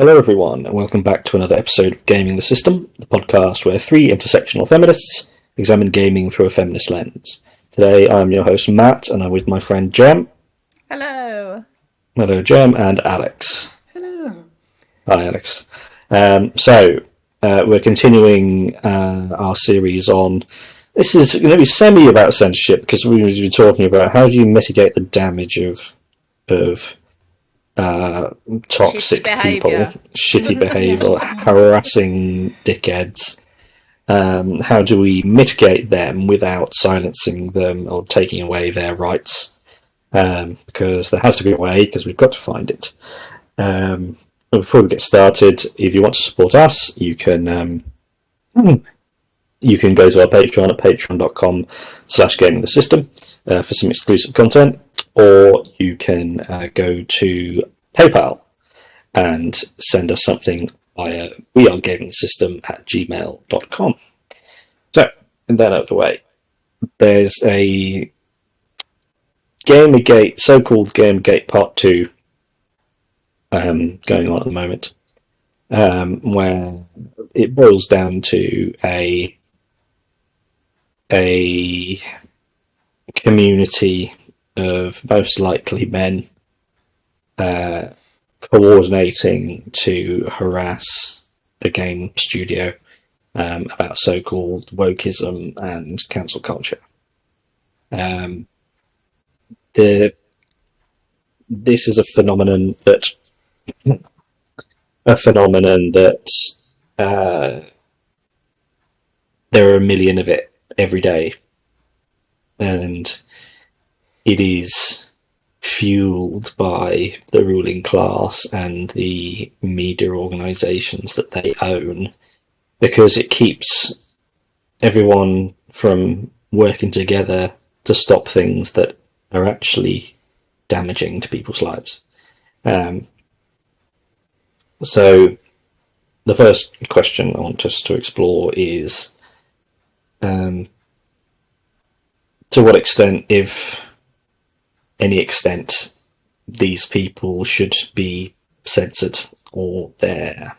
Hello, everyone, and welcome back to another episode of Gaming the System, the podcast where three intersectional feminists examine gaming through a feminist lens. Today, I'm your host, Matt, and I'm with my friend Jem. Hello. Hello, Jem, and Alex. Hello. Hi, Alex. We're continuing our series on. This is going to be semi about censorship because we've been talking about how do you mitigate the damage of toxic people, shitty behaviour, harassing dickheads. How do we mitigate them without silencing them or taking away their rights? Because there has to be a way, because we've got to find it. Before we get started, if you want to support us, you can go to our Patreon at patreon.com/gamingthesystem for some exclusive content, or you can go to PayPal and send us something via wearegamingthesystem@gmail.com. So, with that out of the way, there's a Gamergate, so-called Gamergate Part 2 going on at the moment, where it boils down to a community of most likely men coordinating to harass a game studio about so-called wokeism and cancel culture. This is a phenomenon that there are a million of it every day, and it is fueled by the ruling class and the media organisations that they own, because it keeps everyone from working together to stop things that are actually damaging to people's lives. So the first question I want us to explore is to what extent, if any extent, these people should be censored or their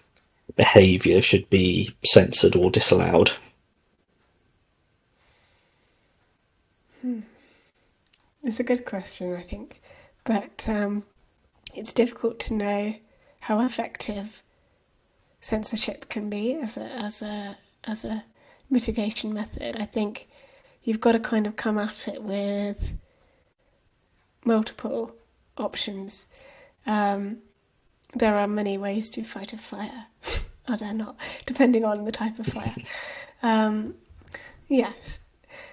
behaviour should be censored or disallowed. It's a good question, I think, but it's difficult to know how effective censorship can be as a mitigation method. I think you've got to kind of come at it with multiple options. There are many ways to fight a fire. Are there not? Depending on the type of fire. Yes.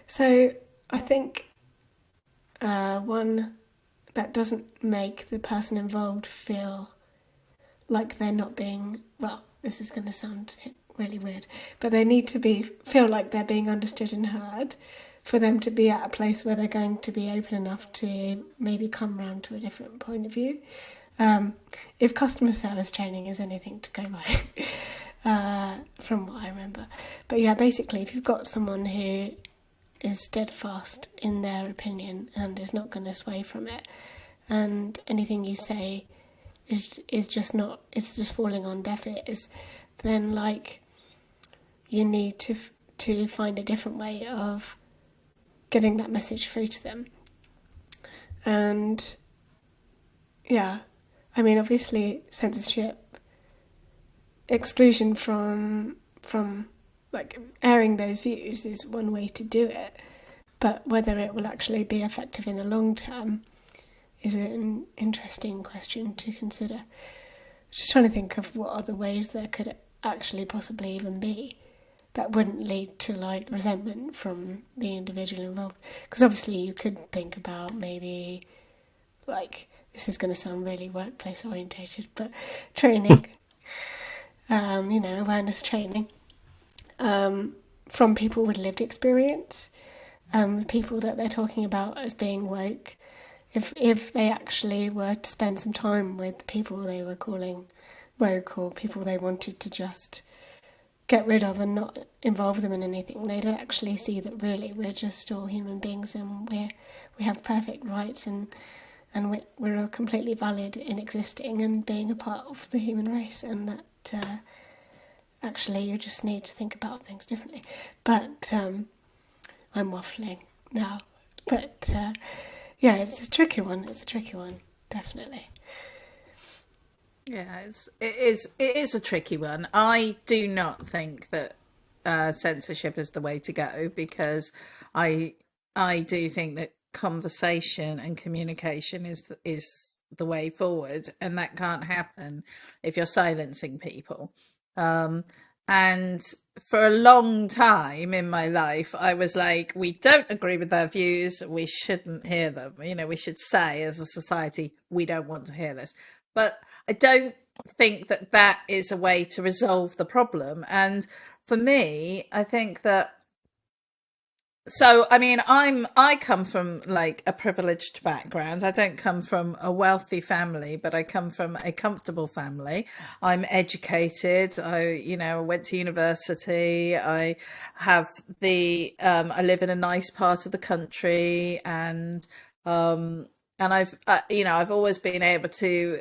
So I think one that doesn't make the person involved feel like they're not being, well, this is going to sound really weird, but they need to feel like they're being understood and heard for them to be at a place where they're going to be open enough to maybe come round to a different point of view. If customer service training is anything to go by, from what I remember. But yeah, basically, if you've got someone who is steadfast in their opinion and is not going to sway from it, and anything you say is just not, it's just falling on deaf ears, then like you need to find a different way of getting that message through to them. And yeah, I mean, obviously censorship, exclusion from like airing those views is one way to do it, but whether it will actually be effective in the long term is an interesting question to consider. Just trying to think of what other ways there could actually possibly even be that wouldn't lead to like resentment from the individual involved. Because obviously you could think about maybe, like, this is going to sound really workplace orientated, but training, awareness training from people with lived experience, people that they're talking about as being woke. If they actually were to spend some time with the people they were calling woke, or people they wanted to just get rid of and not involve them in anything, they'd actually see that really we're just all human beings and we have perfect rights, and and we're all completely valid in existing and being a part of the human race, and that actually you just need to think about things differently. But I'm waffling now. But yeah, it's a tricky one. It's a tricky one, definitely. Yeah, it is a tricky one. I do not think that censorship is the way to go, because I do think that conversation and communication is the way forward, and that can't happen if you're silencing people. And for a long time in my life, I was like, we don't agree with their views, we shouldn't hear them. We should say as a society, we don't want to hear this. But I don't think that that is a way to resolve the problem. And for me, I think that, so, I mean, I come from like a privileged background. I don't come from a wealthy family, but I come from a comfortable family. I'm educated. I went to university. I have I live in a nice part of the country, and I've always been able to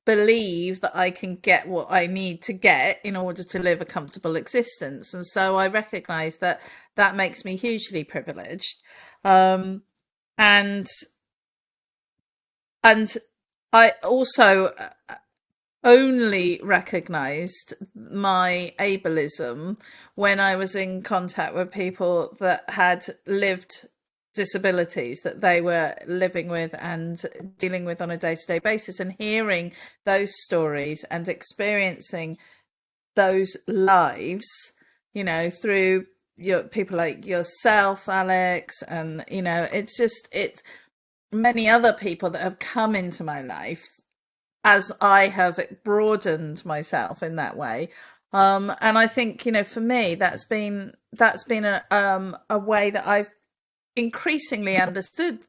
believe that I can get what I need to get in order to live a comfortable existence. And so I recognize that that makes me hugely privileged. And I also only recognized my ableism when I was in contact with people that had lived disabilities that they were living with and dealing with on a day-to-day basis, and hearing those stories and experiencing those lives, through people like yourself, Alex, and it's many other people that have come into my life as I have broadened myself in that way. And I think, for me, that's been a way that I've increasingly understood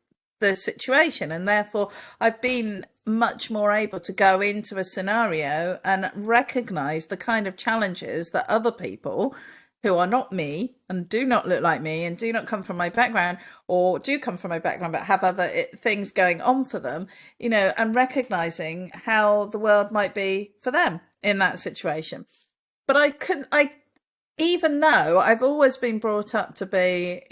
the situation, and therefore I've been much more able to go into a scenario and recognize the kind of challenges that other people who are not me and do not look like me and do not come from my background, or do come from my background but have other things going on for them, and recognizing how the world might be for them in that situation. But even though I've always been brought up to be,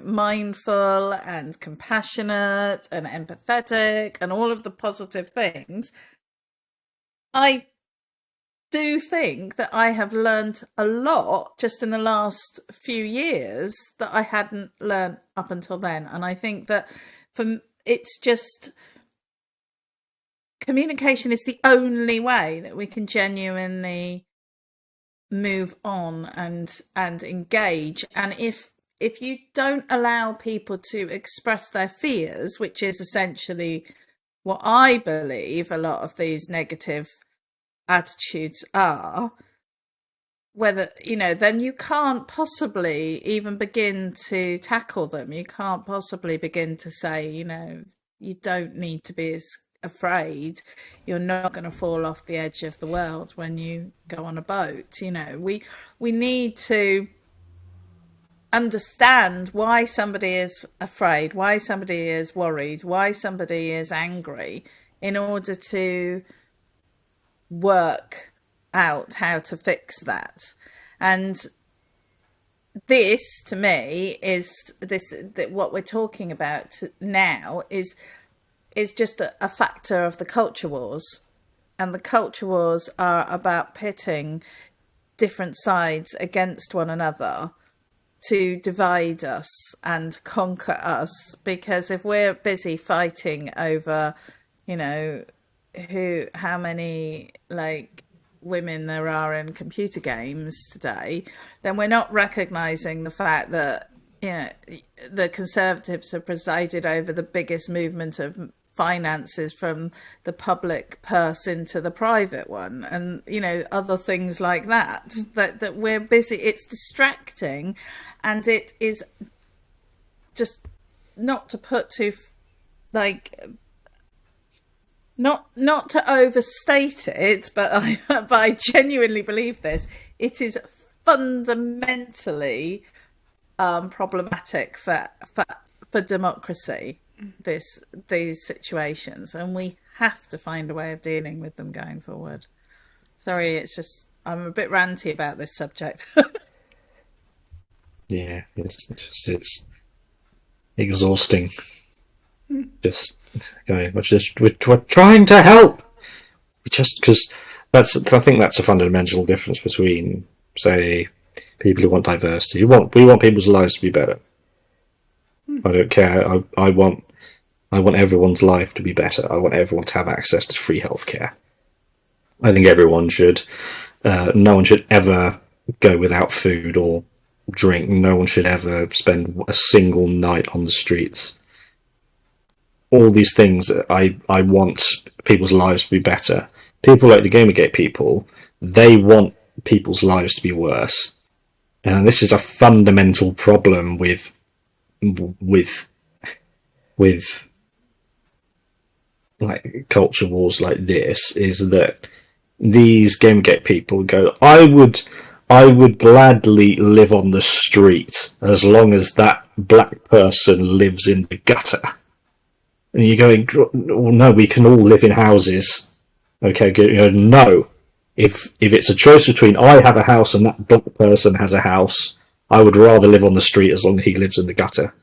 mindful and compassionate and empathetic and all of the positive things, I do think that I have learned a lot just in the last few years that I hadn't learned up until then. And I think that it's just, communication is the only way that we can genuinely move on and engage. And if you don't allow people to express their fears, which is essentially what I believe a lot of these negative attitudes are, then you can't possibly even begin to tackle them. You can't possibly begin to say, you don't need to be as afraid. You're not going to fall off the edge of the world when you go on a boat. We need to understand why somebody is afraid, why somebody is worried, why somebody is angry, in order to work out how to fix that. And this, to me, that what we're talking about now is just a factor of the culture wars. And the culture wars are about pitting different sides against one another to divide us and conquer us. Because if we're busy fighting over, how many women there are in computer games today, then we're not recognizing the fact that the Conservatives have presided over the biggest movement of finances from the public purse into the private one, and other things like that we're busy. It's distracting, and it is just, not to put too not to overstate it, but I genuinely believe this. It is fundamentally problematic for democracy. these situations, and we have to find a way of dealing with them going forward. Sorry, it's just I'm a bit ranty about this subject. Yeah, it's exhausting. Just going, we're trying to help. Just because I think that's a fundamental difference between, say, people who want diversity. We want people's lives to be better. I don't care. I want everyone's life to be better. I want everyone to have access to free healthcare. I think everyone should. No one should ever go without food or drink. No one should ever spend a single night on the streets. All these things, I want people's lives to be better. People like the Gamergate people, they want people's lives to be worse. And this is a fundamental problem with like culture wars like this, is that these Gamergate people go, I would gladly live on the street as long as that black person lives in the gutter. And you're going, well, no, we can all live in houses. Okay, good. No. If it's a choice between I have a house and that black person has a house, I would rather live on the street as long as he lives in the gutter.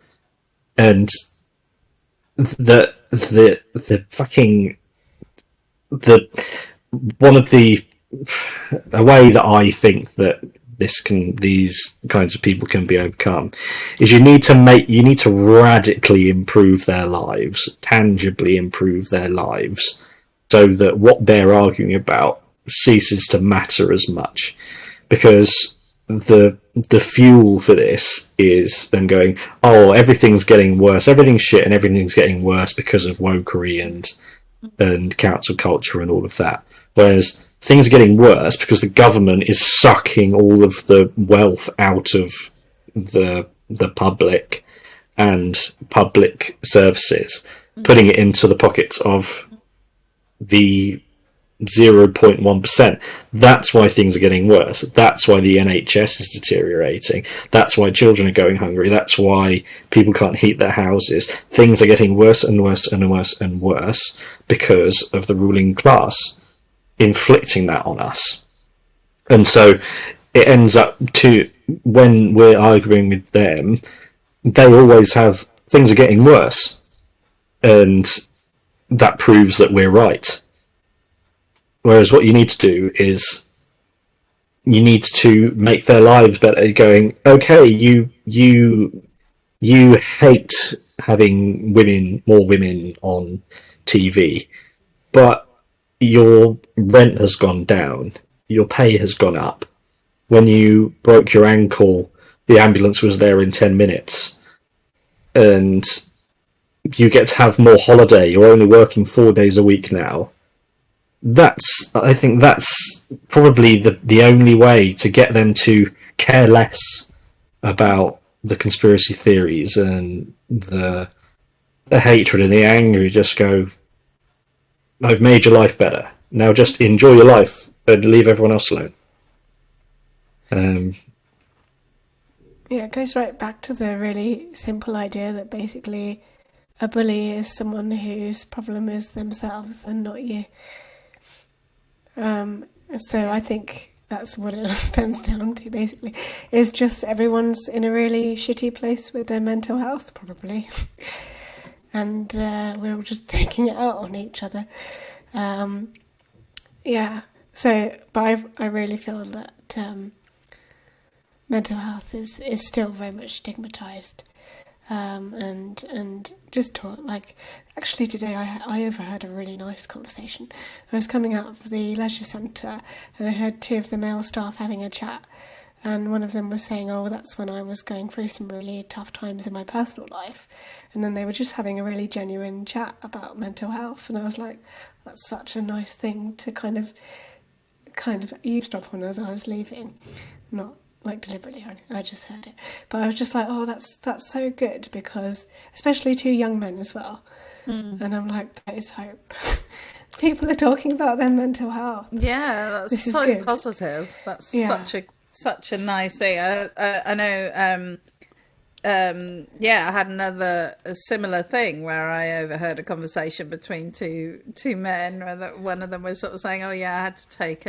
And the way that I think that these kinds of people can be overcome is you need to radically improve their lives, tangibly improve their lives, so that what they're arguing about ceases to matter as much. Because the fuel for this is them going, oh, everything's getting worse, everything's shit, and everything's getting worse because of wokery and council culture and all of that. Whereas things are getting worse because the government is sucking all of the wealth out of the public and public services, putting it into the pockets of the 0.1%. That's why things are getting worse. That's why the NHS is deteriorating. That's why children are going hungry. That's why people can't heat their houses. Things are getting worse and worse and worse and worse because of the ruling class inflicting that on us. And so it ends up to, when we're arguing with them, they always have, things are getting worse. And that proves that we're right. Whereas what you need to do is you need to make their lives better, going, okay, you hate having more women on TV, but your rent has gone down, your pay has gone up. When you broke your ankle, the ambulance was there in 10 minutes, and you get to have more holiday. You're only working 4 days a week now. I think that's probably the only way to get them to care less about the conspiracy theories and the hatred and the anger. Just go, I've made your life better. Now just enjoy your life and leave everyone else alone. Yeah, it goes right back to the really simple idea that basically a bully is someone whose problem is themselves and not you. So I think that's what it stems down to, basically. Is just everyone's in a really shitty place with their mental health, probably. And we're all just taking it out on each other. Yeah. So, but I really feel that mental health is still very much stigmatised. And just taught, like, actually today I overheard a really nice conversation. I was coming out of the leisure centre and I heard two of the male staff having a chat, and one of them was saying, oh, that's when I was going through some really tough times in my personal life. And then they were just having a really genuine chat about mental health, and I was like, that's such a nice thing to kind of eavesdrop on as I was leaving. Not like deliberately or anything, I just heard it. But I was just like, oh, that's so good, because especially two young men as well. And I'm like, that is hope. People are talking about their mental health. Yeah, that's so good. Positive. That's such a nice thing. I know I had a similar thing where I overheard a conversation between two men, where one of them was sort of saying, "Oh yeah, I had to take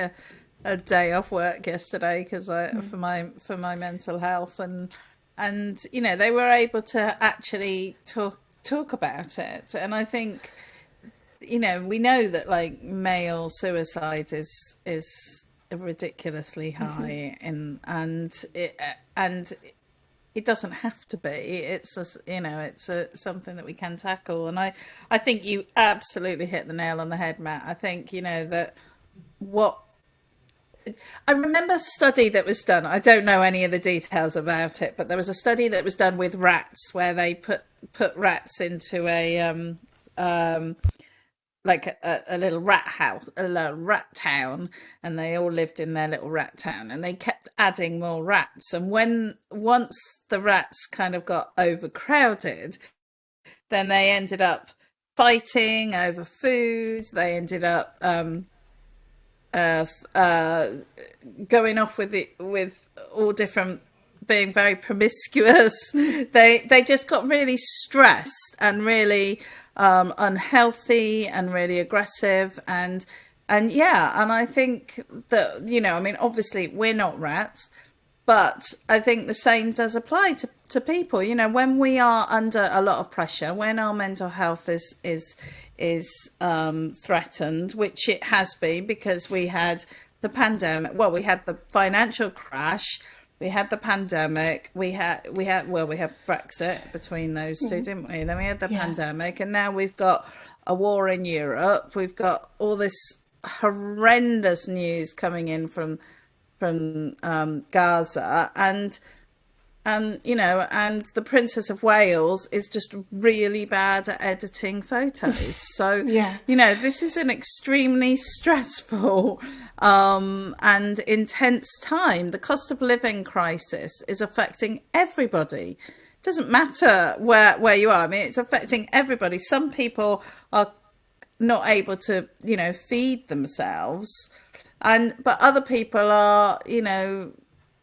a day off work yesterday because for my mental health," and they were able to actually talk about it. And I think we know that like male suicide is ridiculously high, and it doesn't have to be. It's something that we can tackle. And I think you absolutely hit the nail on the head, Matt. I think that what I remember a study that was done. I don't know any of the details about it, but there was a study that was done with rats where they put rats into like a little rat house, a little rat town, and they all lived in their little rat town, and they kept adding more rats. And once the rats kind of got overcrowded, then they ended up fighting over food. They ended up going off with all different, being very promiscuous. They just got really stressed and really unhealthy and really aggressive, and I think that I mean, obviously we're not rats, but I think the same does apply to people. When we are under a lot of pressure, when our mental health is threatened, which it has been, because we had the pandemic. Well, we had the financial crash. We had the pandemic. We had Brexit between those two, didn't we? Then we had the pandemic, and now we've got a war in Europe. We've got all this horrendous news coming in from Gaza, and the Princess of Wales is just really bad at editing photos. So this is an extremely stressful and intense time. The cost of living crisis is affecting everybody. It doesn't matter where you are. I mean, it's affecting everybody. Some people are not able to feed themselves, but other people are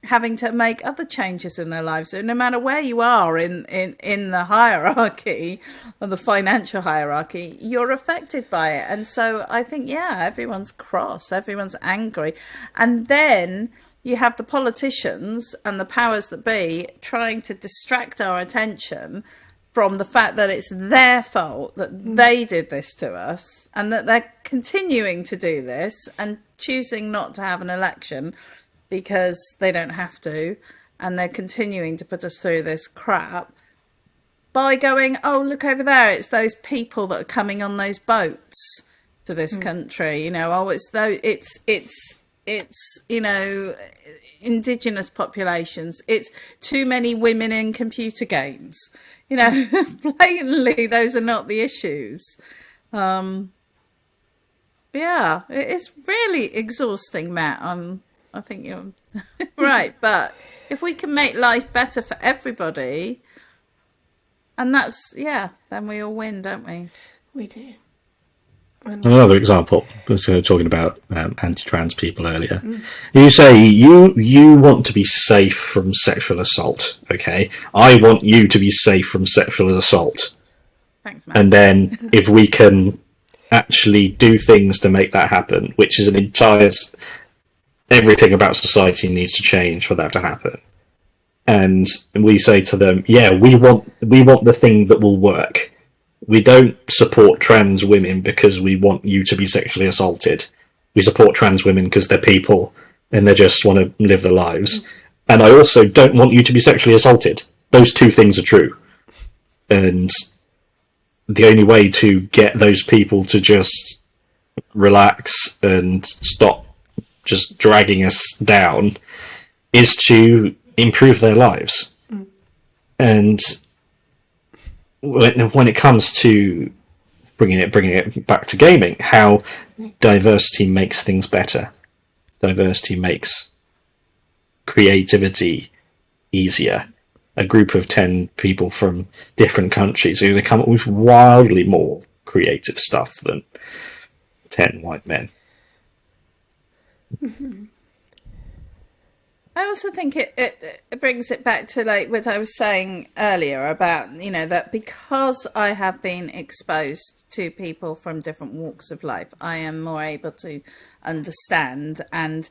having to make other changes in their lives. So no matter where you are in the hierarchy, or the financial hierarchy, you're affected by it. And so I think, everyone's cross, everyone's angry. And then you have the politicians and the powers that be trying to distract our attention from the fact that it's their fault, that they did this to us, and that they're continuing to do this and choosing not to have an election because they don't have to, and they're continuing to put us through this crap by going, oh, look over there, it's those people that are coming on those boats to this country, it's indigenous populations, it's too many women in computer games, blatantly those are not the issues. It's really exhausting, Matt. I think you're right, but if we can make life better for everybody, and that's then we all win, don't we? We do. Another example, because we were talking about anti-trans people earlier. You say you want to be safe from sexual assault. Okay, I want you to be safe from sexual assault. Thanks, Matt. And then if we can actually do things to make that happen, which is an entire... Everything about society needs to change for that to happen. And we say to them, we want the thing that will work. We don't support trans women because we want you to be sexually assaulted. We support trans women because they're people and they just want to live their lives. And I also don't want you to be sexually assaulted. Those two things are true. And the only way to get those people to just relax and stop just dragging us down is to improve their lives. And when it comes to bringing it back to gaming, how diversity makes things better. Diversity makes creativity easier. A group of 10 people from different countries are going to come up with wildly more creative stuff than 10 white men. I also think it brings it back to like what I was saying earlier about, that because I have been exposed to people from different walks of life, I am more able to understand and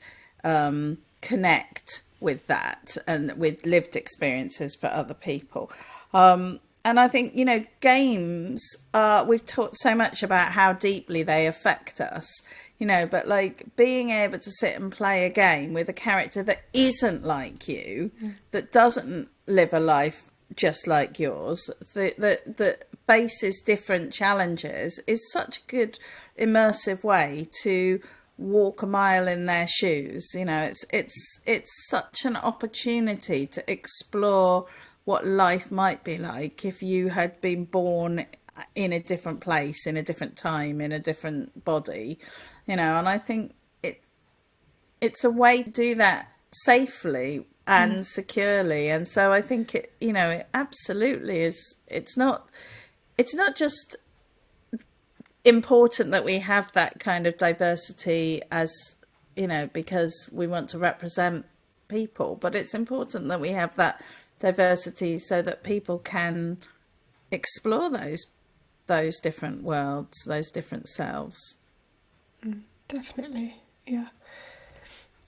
connect with that and with lived experiences for other people. And I think, games, we've talked so much about how deeply they affect us, but like being able to sit and play a game with a character that isn't like you, that doesn't live a life just like yours, that faces different challenges, is such a good immersive way to walk a mile in their shoes. It's such an opportunity to explore what life might be like if you had been born in a different place, in a different time, in a different body, and I think it's a way to do that safely and securely. And so I think it absolutely is. It's not just important that we have that kind of diversity as, because we want to represent people, but it's important that we have that diversity so that people can explore those different worlds, those different selves. Definitely, yeah.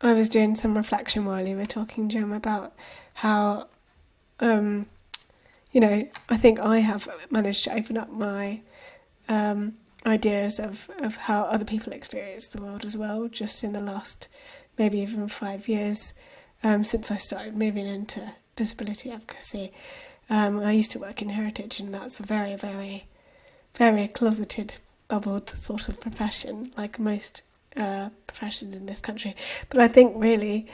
I was doing some reflection while you were talking, Jim, about how, I think I have managed to open up my ideas of how other people experience the world as well, just in the last maybe even 5 years, since I started moving into disability advocacy. I used to work in heritage, and that's a very, very, very closeted, bubbled sort of profession, like most professions in this country. But I think really,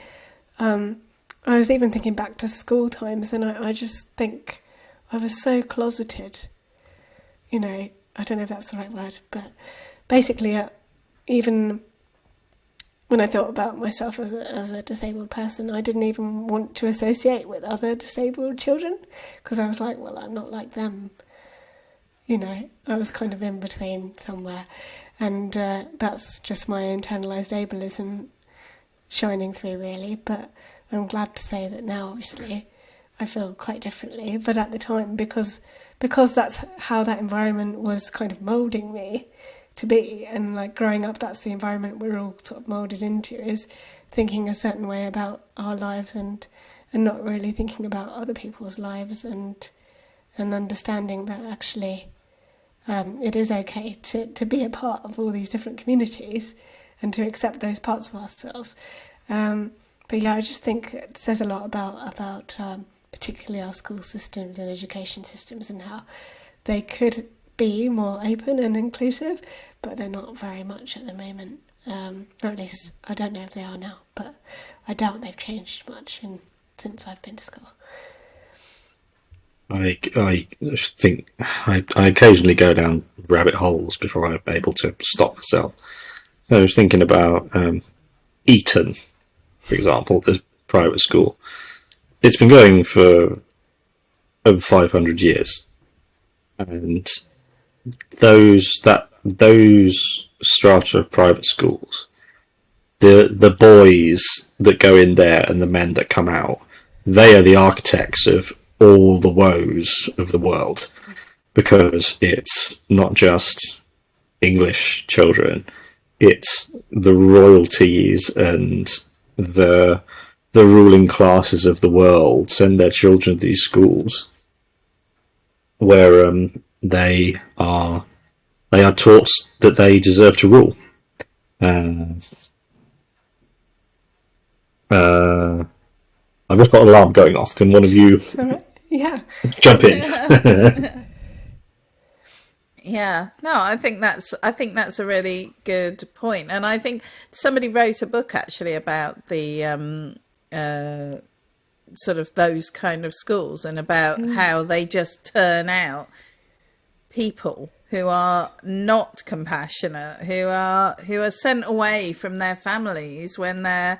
I was even thinking back to school times, and I just think I was so closeted, I don't know if that's the right word, but basically even when I thought about myself as a disabled person, I didn't even want to associate with other disabled children, because I was like, well, I'm not like them. I was kind of in between somewhere. And that's just my internalised ableism shining through, really. But I'm glad to say that now, obviously, I feel quite differently. But at the time, because that's how that environment was kind of moulding me to be, and like growing up, that's the environment we're all sort of moulded into, is thinking a certain way about our lives and not really thinking about other people's lives, and understanding that actually it is okay to be a part of all these different communities and to accept those parts of ourselves. But yeah, I just think it says a lot about particularly our school systems and education systems, and how they could be more open and inclusive, but they're not very much at the moment. Or at least I don't know if they are now, but I doubt they've changed much since I've been to school. I think I occasionally go down rabbit holes before I'm able to stop myself. So I was thinking about Eton, for example, this private school. It's been going for over 500 years, and those strata of private schools, the boys that go in there and the men that come out, they are the architects of all the woes of the world, because it's not just English children, it's the royalties and the ruling classes of the world send their children to these schools where they are taught that they deserve to rule. I've just got an alarm going off. Can one of you Yeah. jump in? Yeah, no, I think that's a really good point, and I think somebody wrote a book actually about the sort of those kind of schools, and about how they just turn out people who are not compassionate, who are sent away from their families when they're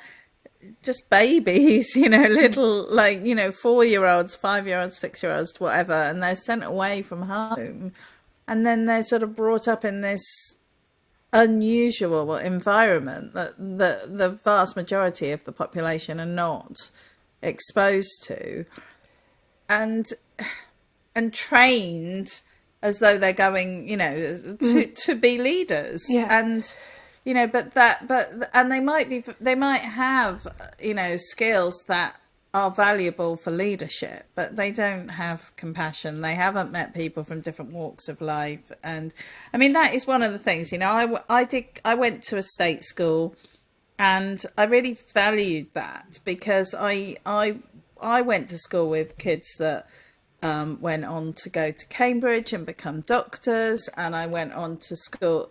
just babies, little 4-year-olds, 5-year-olds, 6-year-olds, whatever, and they're sent away from home, and then they're sort of brought up in this unusual environment that the vast majority of the population are not exposed to, and trained as though they're going, to be leaders. Yeah. And and they might have, skills that are valuable for leadership, but they don't have compassion. They haven't met people from different walks of life. And I mean, that is one of the things, I went to a state school, and I really valued that, because I went to school with kids that went on to go to Cambridge and become doctors, and I went to school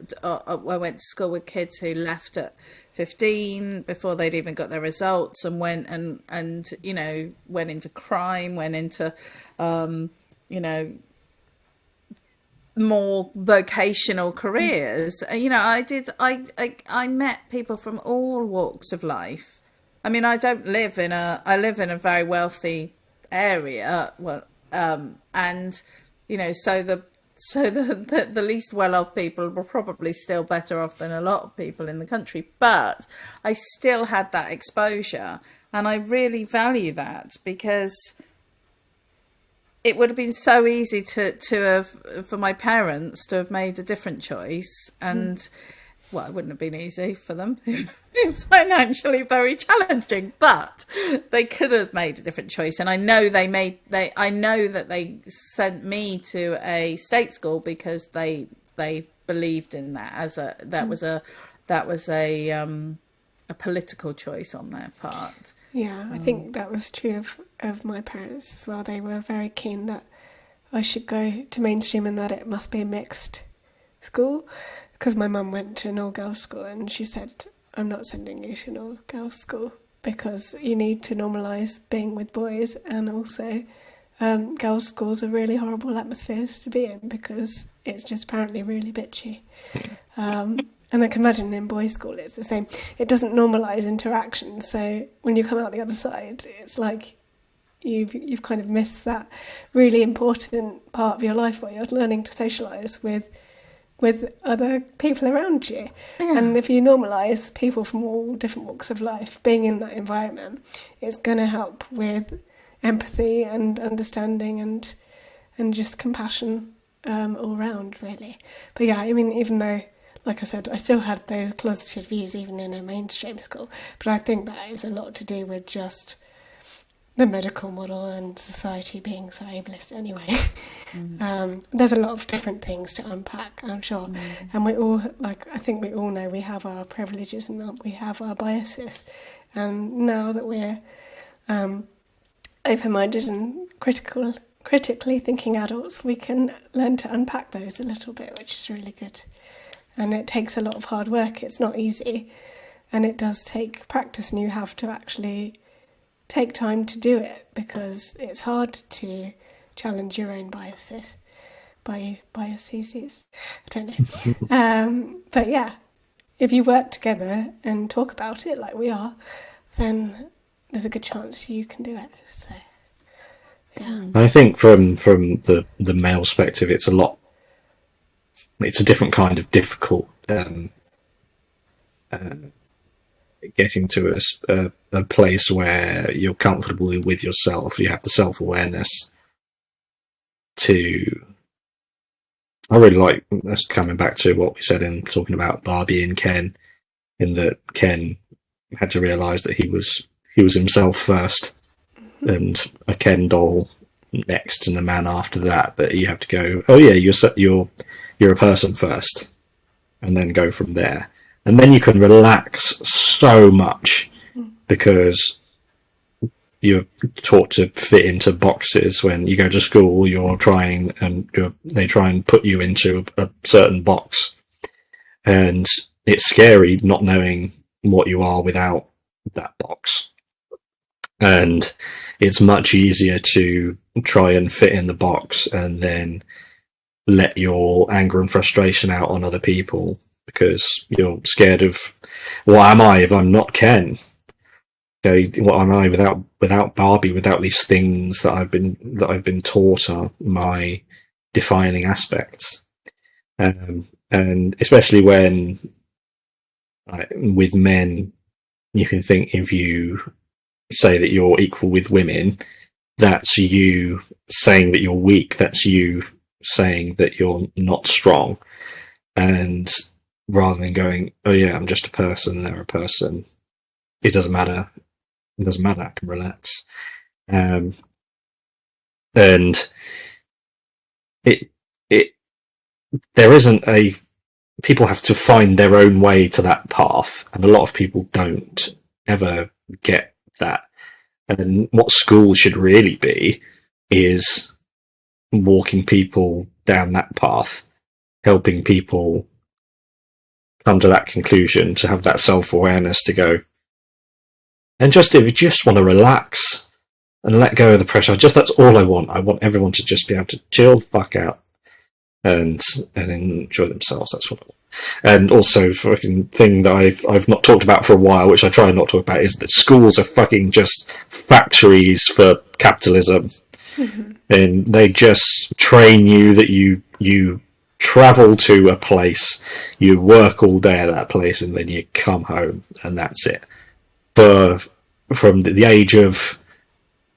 with kids who left at 15 before they'd even got their results, and went went into crime, went into more vocational careers. I met people from all walks of life. I mean, I live in a very wealthy area, and so the least well-off people were probably still better off than a lot of people in the country, but I still had that exposure, and I really value that, because it would have been so easy for my parents to have made a different choice, and it wouldn't have been easy for them. Financially very challenging, but they could have made a different choice. And I know I know that they sent me to a state school because they believed in that that was a political choice on their part. Yeah, I think that was true of my parents as well. They were very keen that I should go to mainstream and that it must be a mixed school, because my mum went to an all-girls school, and she said, I'm not sending you to an all-girls school because you need to normalise being with boys, and also girls' schools are really horrible atmospheres to be in because it's just apparently really bitchy. And I can imagine in boys' school it's the same. It doesn't normalise interaction, so when you come out the other side, it's like you've kind of missed that really important part of your life where you're learning to socialise with other people around you. Yeah. And if you normalise people from all different walks of life being in that environment, it's going to help with empathy and understanding and just compassion all round, really. But yeah, I mean, even though, like I said, I still had those closeted views even in a mainstream school, but I think that is a lot to do with just the medical model and society being so ableist anyway. There's a lot of different things to unpack, I'm sure. And we all, I think we all know we have our privileges and we have our biases. And now that we're open-minded and critically thinking adults, we can learn to unpack those a little bit, which is really good. And it takes a lot of hard work. It's not easy. And it does take practice, and you have to actually take time to do it, because it's hard to challenge your own biases. Biases? I don't know. But yeah, if you work together and talk about it like we are, then there's a good chance you can do it. So, yeah. I think from the male perspective, it's a different kind of difficult getting to a place where you're comfortable with yourself. You have the self-awareness to... I really like, that's coming back to what we said in talking about Barbie and Ken, in that Ken had to realise that he was himself first, and a Ken doll next and a man after that. But you have to go, oh yeah, you're a person first, and then go from there. And then you can relax so much, because you're taught to fit into boxes. When you go to school, they try and put you into a certain box, and it's scary not knowing what you are without that box. And it's much easier to try and fit in the box and then let your anger and frustration out on other people, because you're scared of, what am I if I'm not Ken? What am I without Barbie, without these things that I've been taught are my defining aspects? And especially when Like, with men, you can think if you say that you're equal with women, that's you saying that you're weak. That's you saying that you're not strong. And rather than going, oh yeah, I'm just a person, they're a person, it doesn't matter. It doesn't matter. I can relax. And it there isn't a, people have to find their own way to that path, and a lot of people don't ever get that. And what school should really be is walking people down that path, helping people come to that conclusion, to have that self-awareness, to go, and just, if you just want to relax and let go of the pressure, that's all I want. I want everyone to just be able to chill the fuck out and enjoy themselves. That's what I want. And also, fucking thing that I've not talked about for a while, which I try not to talk about, is that schools are fucking just factories for capitalism. And they just train you that you travel to a place, you work all day at that place, and then you come home, and that's it. From the age of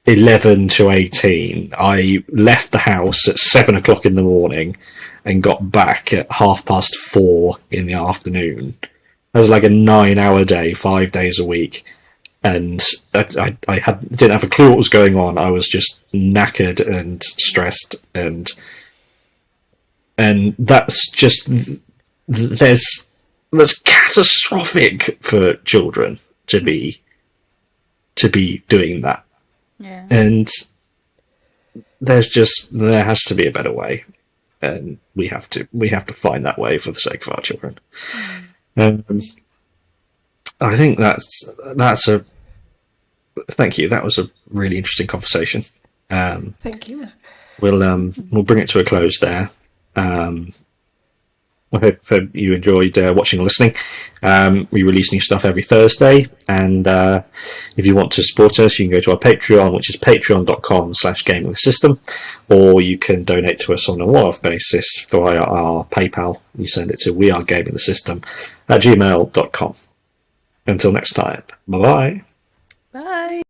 11 to 18, I left the house at 7 o'clock in the morning and got back at 4:30 in the afternoon. That was like a 9-hour day, 5 days a week. And I didn't have a clue what was going on. I was just knackered and stressed, and that's just, that's catastrophic for children to be doing that. Yeah. And there has to be a better way, and we have to find that way for the sake of our children. I think that's a, thank you. That was a really interesting conversation. Thank you. We'll bring it to a close there. I hope you enjoyed watching and listening. We release new stuff every Thursday, and if you want to support us, you can go to our Patreon, which is patreon.com/gamingthesystem, or you can donate to us on a one-off basis via our PayPal. You send it to wearegamingthesystem@gmail.com. Until next time, bye-bye. Bye.